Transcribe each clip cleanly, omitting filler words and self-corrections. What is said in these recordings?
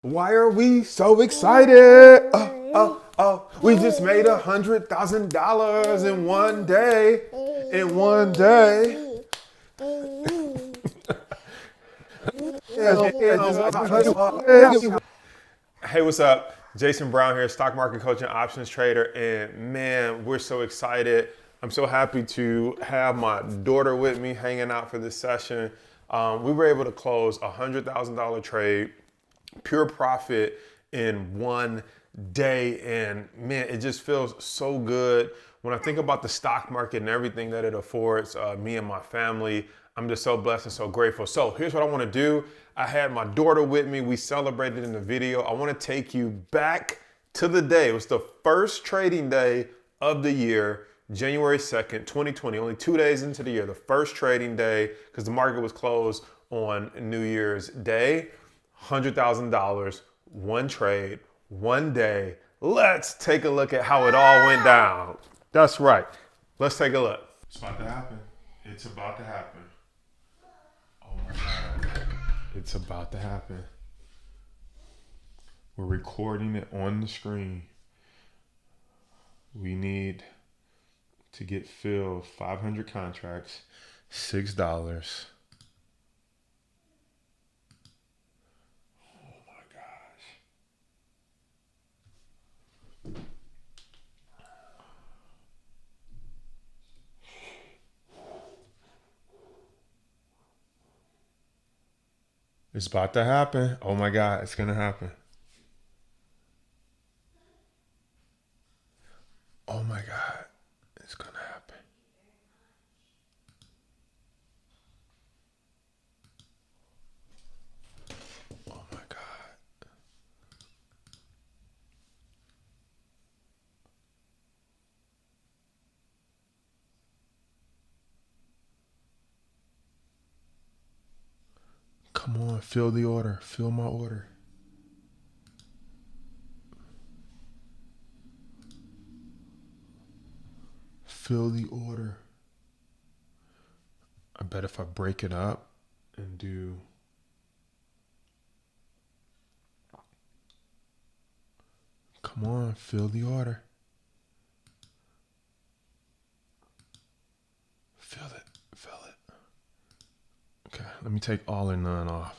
Why are we so excited? We just made $100,000 in one day. In one day. Hey, what's up? Jason Brown here, stock market coach and options trader. And man, we're so excited. I'm so happy to have my daughter with me hanging out for this session. We were able to close a $100,000 trade, pure profit in one day. And man, it just feels so good. When I think about the stock market and everything that it affords me and my family, I'm just so blessed and so grateful. So here's what I want to do. I had my daughter with me. We celebrated in the video. I want to take you back to the day. It was the first trading day of the year, January 2nd, 2020, only 2 days into the year, the first trading day, because the market was closed on New Year's Day. $100,000, one trade, one day. Let's take a look at how it all went down. That's right. Let's take a look. It's about to happen. It's about to happen. Oh my God. It's about to happen. We're recording it on the screen. We need to get filled 500 contracts, $6. Oh my gosh. It's about to happen. Oh my God, it's gonna happen. Oh my God, it's gonna happen. Oh my God. Come on, fill the order. Fill my order. Fill the order. I bet if I break it up and do come on, fill the order. Fill it. Fill it. Okay, let me take all or none off.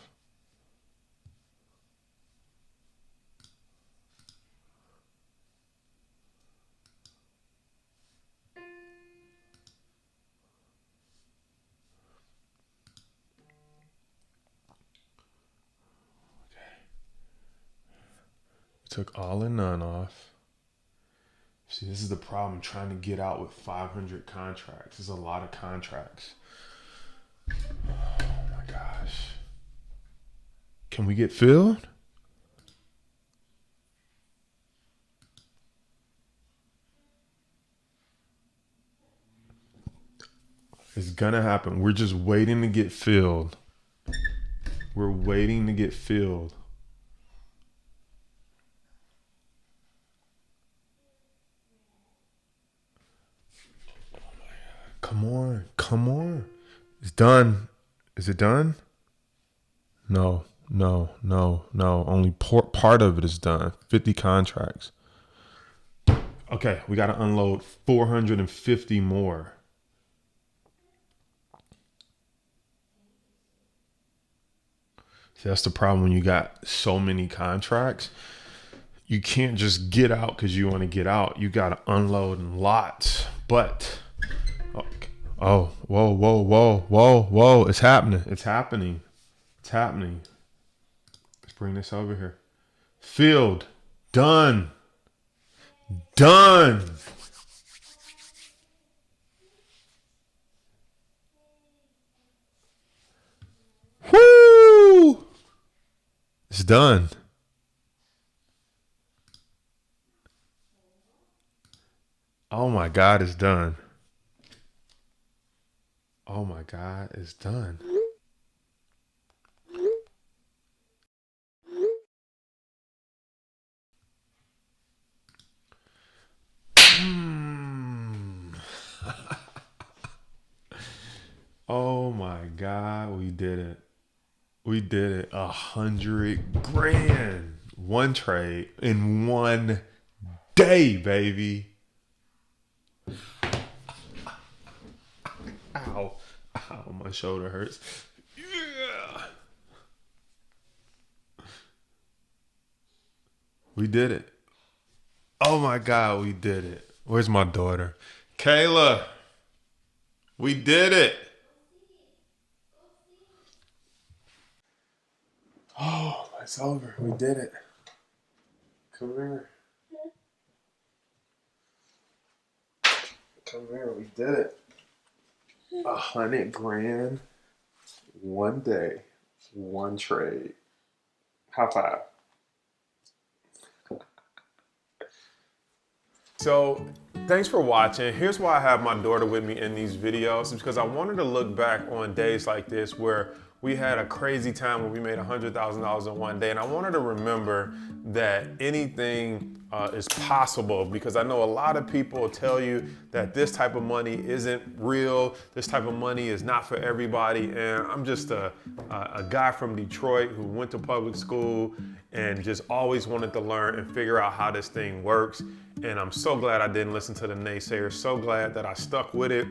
Took all or none off. See, this is the problem trying to get out with 500 contracts. There's a lot of contracts. Oh my gosh. Can we get filled? It's gonna happen. We're just waiting to get filled. We're waiting to get filled. Come on, come on. It's done. Is it done? No. Only part of it is done. 50 contracts. Okay, we got to unload 450 more. See, that's the problem when you got so many contracts. You can't just get out because you want to get out. You got to unload in lots. But oh, whoa. It's happening. It's happening. Let's bring this over here. Filled. Done. Woo! It's done. Oh my God, it's done. Oh my God, it's done. Oh my God, we did it. We did it. 100 grand. one trade in one day, baby. Ow. Ow, my shoulder hurts. Yeah. We did it. Oh my God, we did it. Where's my daughter? Kayla, we did it. Oh, it's over. We did it. Come here. Come here, we did it. 100 grand, one day, one trade. High five. So thanks for watching. Here's why I have my daughter with me in these videos, is because I wanted to look back on days like this where we had a crazy time where we made $100,000 in one day. And I wanted to remember that anything is possible, because I know a lot of people tell you that this type of money isn't real. This type of money is not for everybody. And I'm just a guy from Detroit who went to public school and just always wanted to learn and figure out how this thing works. And I'm so glad I didn't listen to the naysayers. So glad that I stuck with it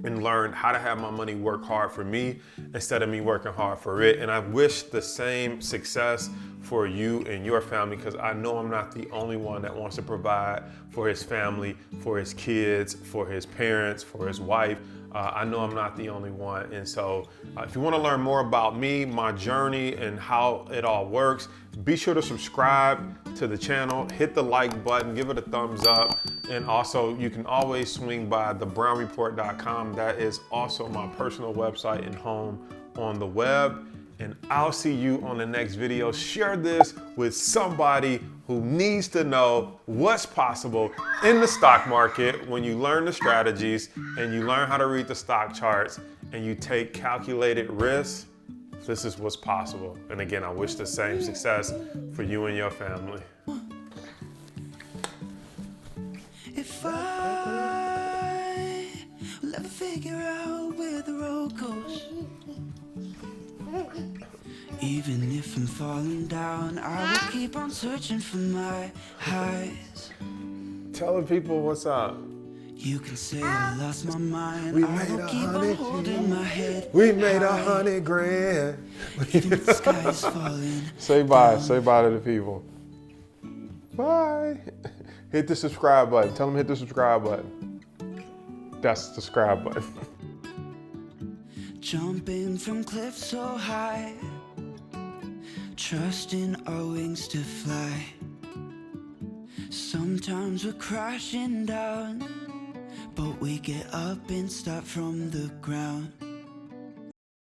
and learned how to have my money work hard for me instead of me working hard for it. And I wish the same success for you and your family, because I know I'm not the only one that wants to provide for his family, for his kids, for his parents, for his wife. I know I'm not the only one. And so if you want to learn more about me, my journey, and how it all works, be sure to subscribe to the channel, hit the like button, give it a thumbs up. And also you can always swing by thebrownreport.com. That is also my personal website and home on the web. And I'll see you on the next video. Share this with somebody who needs to know what's possible in the stock market when you learn the strategies and you learn how to read the stock charts and you take calculated risks. This is what's possible. And again, I wish the same success for you and your family. If I will ever figure out where the road goes, even if I'm falling down, I will keep on searching for my highs. Telling people what's up. You can say I lost my mind. We I made will keep on holding my head. We made high. 100 grand. Even if the sky is falling. Say bye. Say bye to the people. Bye. Hit the subscribe button. Tell them to hit the subscribe button. That's the subscribe button. Jumping from cliffs so high, trusting our wings to fly. Sometimes we're crashing down, but we get up and start from the ground.